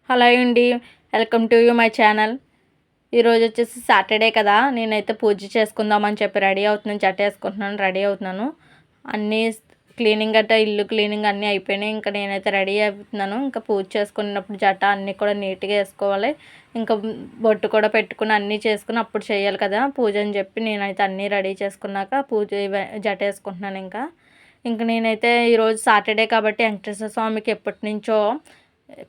Hello అండి. Welcome to you my channel. ఈరోజు వచ్చేసి సాటర్డే కదా, నేనైతే పూజ చేసుకుందామని చెప్పి రెడీ అవుతున్నాను. రెడీ అవుతున్నాను. అన్నీ క్లీనింగ్ గట్టా, ఇల్లు క్లీనింగ్ అన్నీ అయిపోయినాయి. ఇంకా నేనైతే రెడీ అవుతున్నాను. ఇంకా పూజ చేసుకున్నప్పుడు అన్నీ కూడా నీట్గా వేసుకోవాలి. ఇంకా బొట్టు కూడా పెట్టుకుని అన్నీ చేసుకుని అప్పుడు చేయాలి కదా పూజ అని చెప్పి నేనైతే అన్నీ రెడీ చేసుకున్నాక జట వేసుకుంటున్నాను. ఇంకా నేనైతే ఈరోజు సాటర్డే కాబట్టి వెంకటేశ్వర స్వామికి ఎప్పటి నుంచో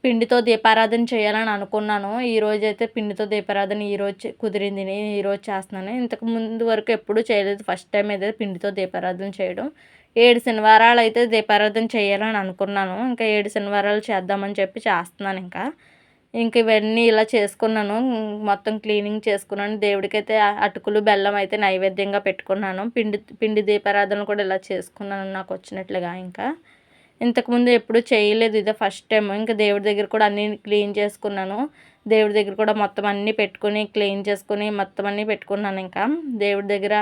పిండితో దీపారాధన చేయాలని అనుకున్నాను. ఈరోజు అయితే పిండితో దీపారాధన ఈరోజు కుదిరింది. నేను ఈరోజు చేస్తున్నాను. ఇంతకు ముందు వరకు ఎప్పుడూ చేయలేదు. ఫస్ట్ టైం అయితే పిండితో దీపారాధన చేయడం. 7 శనివారాలు అయితే దీపారాధన చేయాలని అనుకున్నాను. ఇంకా 7 శనివారాలు చేద్దామని చెప్పి చేస్తున్నాను. ఇంక ఇవన్నీ ఇలా చేసుకున్నాను. మొత్తం క్లీనింగ్ చేసుకున్నాను. దేవుడికైతే అటుకులు బెల్లం అయితే నైవేద్యంగా పెట్టుకున్నాను. పిండి దీపారాధన కూడా ఇలా చేసుకున్నాను నాకు వచ్చినట్లుగా. ఇంతకుముందు ఎప్పుడూ చేయలేదు. ఇదే ఫస్ట్ టైం. ఇంకా దేవుడి దగ్గర కూడా అన్నీ క్లీన్ చేసుకున్నాను. దేవుడి దగ్గర కూడా మొత్తం అన్నీ పెట్టుకుని క్లీన్ చేసుకుని మొత్తం అన్నీ పెట్టుకున్నాను. దేవుడి దగ్గర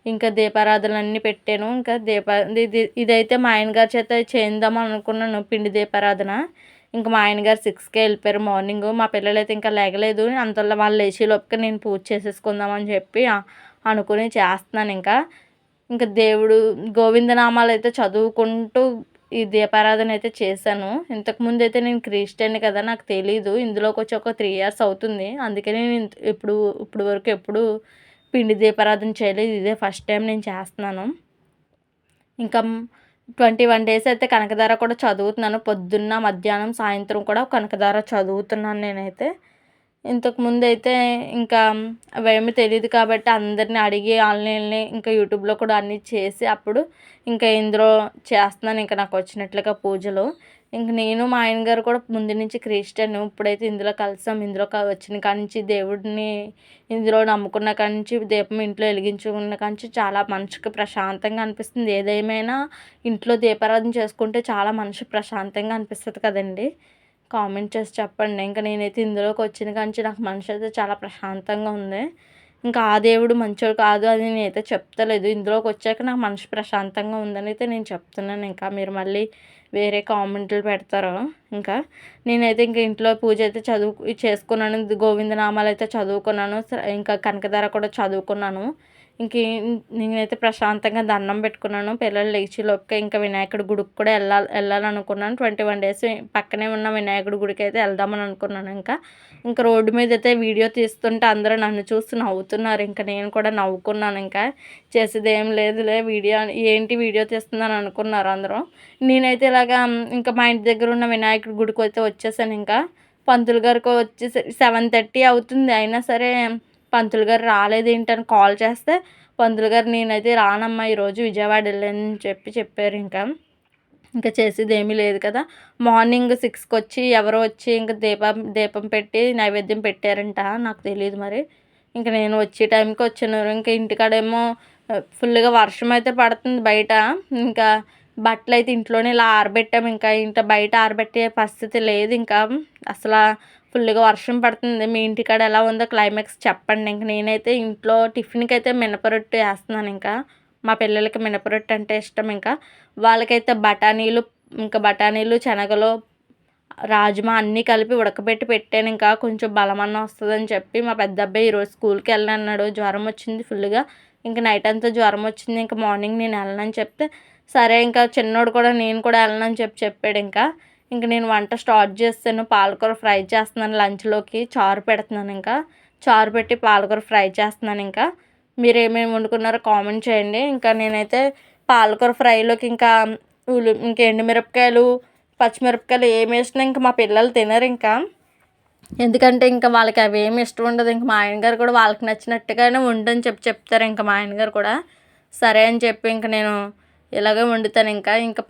ఇంకా దీపారాధనలు అన్నీ పెట్టాను. ఇదైతే మా ఆయనగారి చేత చేద్దామని అనుకున్నాను పిండి దీపారాధన. ఇంకా మా ఆయనగారు 6కే వెళ్ళిపోయారు మార్నింగ్. మా పిల్లలైతే ఇంకా లేగలేదు. అంతలో వాళ్ళు లేచేలోపుగా నేను పూజ చేసేసుకుందామని చెప్పి అనుకుని చేస్తున్నాను. ఇంకా దేవుడు గోవిందనామాలు అయితే చదువుకుంటూ ఈ దీపారాధన అయితే చేశాను. ఇంతకుముందు అయితే నేను క్రిస్టియన్ కదా, నాకు తెలీదు. ఇందులోకి వచ్చి ఒక 3 ఇయర్స్ అవుతుంది. అందుకని నేను ఇప్పుడు వరకు ఎప్పుడు పిండి దీపారాధన చేయలేదు. ఇదే ఫస్ట్ టైం నేను చేస్తున్నాను. ఇంకా 21 డేస్ అయితే కనకధార కూడా చదువుతున్నాను. పొద్దున్న, మధ్యాహ్నం, సాయంత్రం కూడా కనకధార చదువుతున్నాను నేనైతే. ఇంతకుముందైతే ఇంకా అవేమీ తెలీదు కాబట్టి అందరిని అడిగి ఆన్లైన్‌లో ఇంకా యూట్యూబ్‌లో కూడా అన్నీ చేసి అప్పుడు ఇంకా ఇందులో చేస్తున్నాను నాకు వచ్చినట్లుగా పూజలు. నేను మా ఆయన గారు కూడా ముందు నుంచి క్రిస్టియన్. ఇప్పుడైతే ఇందులో కలిసాం. ఇందులో వచ్చిన కాడ్నుంచి దేవుడిని ఇందులో నమ్ముకున్న కాడ్నుంచి దీపం ఇంట్లో వెలిగించుకున్న కాడ్నుంచి చాలా మనసుకి ప్రశాంతంగా అనిపిస్తుంది. ఏదేమైనా ఇంట్లో దీపారాధన చేసుకుంటే చాలా మనసు ప్రశాంతంగా అనిపిస్తది కదండీ! కామెంట్ చేసి చెప్పండి. నేనైతే ఇందులోకి వచ్చిన కాడ్నుంచి నాకు మనసు అయితే చాలా ప్రశాంతంగా ఉంది. ఇంకా ఆ దేవుడు మంచోడు కాదు అని నేనైతే చెప్తలేదు. ఇందులోకి వచ్చాక నాకు మనసు ప్రశాంతంగా ఉందని అయితే నేను చెప్తున్నాను. మీరు మళ్ళీ వేరే కామెంట్లు పెడతారు. నేనైతే ఇంట్లో పూజ అయితే చేసుకున్నాను. గోవిందనామాలు అయితే చదువుకున్నాను. ఇంకా కనకధార కూడా చదువుకున్నాను. నేనైతే ప్రశాంతంగా దండం పెట్టుకున్నాను. పిల్లలు లేచేలోపుగా ఇంకా వినాయకుడి గుడికి కూడా వెళ్ళాలనుకున్నాను. 21 డేస్ పక్కనే ఉన్న వినాయకుడి గుడికి అయితే వెళ్దామని అనుకున్నాను. ఇంకా రోడ్డు మీద అయితే వీడియో తీస్తుంటే అందరూ నన్ను చూసి నవ్వుతున్నారు. నేను కూడా నవ్వుకున్నాను. చేసేది ఏం లేదులే, ఏంటి వీడియో తీస్తుందని అనుకున్నారు అందరూ. నేనైతే ఇలాగా ఇంకా మా ఇంటి దగ్గర ఉన్న వినాయకుడి గుడికి అయితే వచ్చేసాను. పంతులు గారికి వచ్చేసరికి 7:30 అవుతుంది. అయినా సరే పంతులు గారు రాలేదేంటని కాల్ చేస్తే పంతులు గారు నేనైతే రానమ్మా ఈరోజు విజయవాడ వెళ్ళానని చెప్పారు. ఇంకా చేసేది ఏమీ లేదు కదా. మార్నింగ్ 6కి వచ్చి ఎవరో వచ్చి దీపం పెట్టి నైవేద్యం పెట్టారంట. నాకు తెలియదు మరి. నేను వచ్చే టైంకి వచ్చాను. ఇంటికాడేమో ఫుల్గా వర్షం అయితే పడుతుంది బయట. బట్టలు అయితే ఇంట్లోనే ఇలా ఆరబెట్టాము. ఇంట బయట ఆరబెట్టే పరిస్థితి లేదు. అసలు ఫుల్గా వర్షం పడుతుంది. మీ ఇంటికాడ ఎలా ఉందో క్లైమాక్స్ చెప్పండి. నేనైతే ఇంట్లో టిఫిన్కి అయితే మినపరొట్టు వేస్తున్నాను. మా పిల్లలకి మినపరొట్టు అంటే ఇష్టం. వాళ్ళకైతే బఠానీలు, శనగలు, రాజ్మా అన్నీ కలిపి ఉడకబెట్టి పెట్టాను. కొంచెం బలమన్నా వస్తుందని చెప్పి మా పెద్ద అబ్బాయి ఈరోజు స్కూల్కి వెళ్ళనన్నాడు. జ్వరం వచ్చింది ఫుల్గా. నైట్ అంతా జ్వరం వచ్చింది. మార్నింగ్ నేను వెళ్ళనని చెప్తే సరే చిన్నోడు కూడా నేను కూడా వెళ్ళనని చెప్పాడు. నేను వంట స్టార్ట్ చేస్తాను. పాలకూర ఫ్రై చేస్తున్నాను. లంచ్లోకి చారు పెడుతున్నాను. చారు పెట్టి పాలకూర ఫ్రై చేస్తున్నాను. మీరు ఏమేమి వండుకున్నారో కామెంట్ చేయండి. నేనైతే పాలకూర ఫ్రైలోకి ఎండుమిరపకాయలు, పచ్చిమిరపకాయలు ఏమి వేసినా మా పిల్లలు తినరు. ఎందుకంటే వాళ్ళకి అవి ఏమి ఇష్టం ఉండదు. మా ఆయనగారు కూడా వాళ్ళకి నచ్చినట్టుగానే వండని చెప్తారు. మా ఆయనగారు కూడా సరే అని చెప్పి నేను ఇలాగే వండుతాను.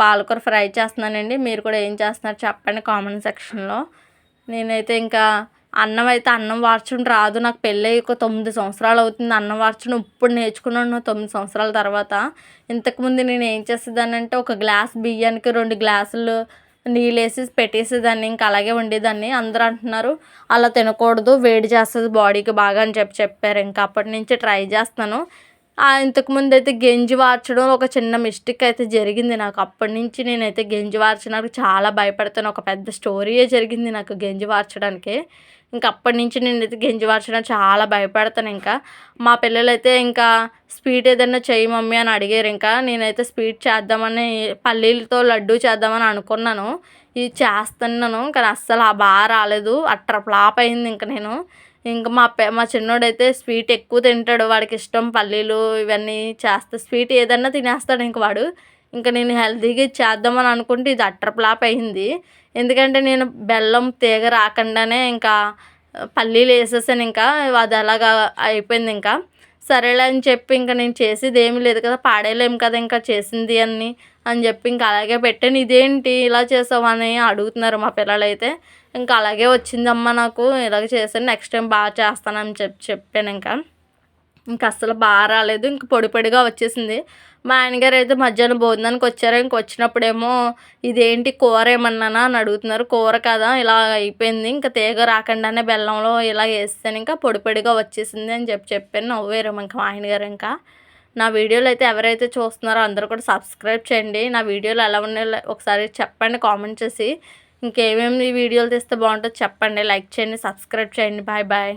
పాలకూర ఫ్రై చేస్తున్నానండి. మీరు కూడా ఏం చేస్తున్నారు చెప్పండి కామెంట్ సెక్షన్లో. నేనైతే అన్నం వార్చడం రాదు. నాకు పెళ్ళి ఒక 9 సంవత్సరాలు అవుతుంది. అన్నం వార్చడం ఇప్పుడు నేర్చుకున్నాను 9 సంవత్సరాల తర్వాత. ఇంతకుముందు నేను ఏం చేసేదానంటే ఒక గ్లాస్ బియ్యానికి 2 గ్లాసులు నీళ్ళు వేసి పెట్టేసేదాన్ని. అలాగే వండేదాన్ని. అందరూ అంటున్నారు అలా తినకూడదు, వేడి చేస్తుంది బాడీకి బాగా అని చెప్పారు. అప్పటి నుంచి ట్రై చేస్తున్నాను. ఇంతకుముందు అయితే గెంజి వార్చడం ఒక చిన్న మిస్టేక్ అయితే జరిగింది నాకు. అప్పటి నుంచి నేనైతే గెంజి వార్చడానికి చాలా భయపడతాను. ఒక పెద్ద స్టోరీయే జరిగింది నాకు గెంజి వార్చడానికి. ఇంక అప్పటి నుంచి నేనైతే గెంజి వార్చడానికి చాలా భయపడతాను ఇంకా. మా పిల్లలైతే ఇంకా స్వీట్ ఏదన్నా చెయ్యి మమ్మీ అని అడిగారు ఇంకా. నేనైతే స్వీట్ చేద్దామని పల్లీలతో లడ్డూ చేద్దామని అనుకున్నాను. ఇది చేస్తున్నాను కానీ అస్సలు రాలేదు. అట్టర్ ఫ్లాప్ అయింది ఇంక నేను. ఇంక మా చిన్నోడైతే స్వీట్ ఎక్కువ తింటాడు. వాడికి ఇష్టం పల్లీలు ఇవన్నీ చేస్తే స్వీట్ ఏదన్నా తినేస్తాడు ఇంక వాడు. ఇంక నేను హెల్తీగా ఇది చేద్దామని అనుకుంటే ఇది అట్టర్ ఫ్లాప్ అయింది. ఎందుకంటే నేను బెల్లం తీగ రాకుండానే ఇంకా పల్లీలు వేసేసాను ఇంకా. అది అలాగా అయిపోయింది ఇంకా. సరేలే అని చెప్పి ఇంక నేను చేసేది ఏమీ లేదు కదా, పాడేయలేము కదా ఇంకా చేసింది అని చెప్పి ఇంక అలాగే పెట్టాను. ఇదేంటి ఇలా చేసావని అడుగుతున్నారు మా పిల్లలైతే. ఇంకా అలాగే వచ్చిందమ్మా నాకు, ఇలాగ చేశాను, నెక్స్ట్ టైం బాగా చేస్తానని చెప్పాను ఇంకా. అస్సలు బాగా రాలేదు. ఇంక పొడి పొడిగా వచ్చేసింది. మా ఆయనగారు అయితే మధ్యాహ్నం భోజనానికి వచ్చారు. ఇంక వచ్చినప్పుడేమో ఇదేంటి కూర ఏమన్నానా అని అడుగుతున్నారు. కూర కదా ఇలా అయిపోయింది, ఇంకా తీగ రాకుండానే బెల్లంలో ఇలా వేస్తాను ఇంకా పొడి పొడిగా వచ్చేసింది అని చెప్పాను. నవ్వారు ఇంకా మా ఆయనగారు. ఇంకా నా వీడియోలు అయితే ఎవరైతే చూస్తున్నారో అందరూ కూడా సబ్స్క్రైబ్ చేయండి. నా వీడియోలు ఎలా ఉన్నాయో ఒకసారి చెప్పండి కామెంట్ చేసి. ఇంకేమేమి వీడియోలు తీస్తే బాగుంటుందో చెప్పండి. లైక్ చేయండి, సబ్స్క్రైబ్ చేయండి. Bye bye.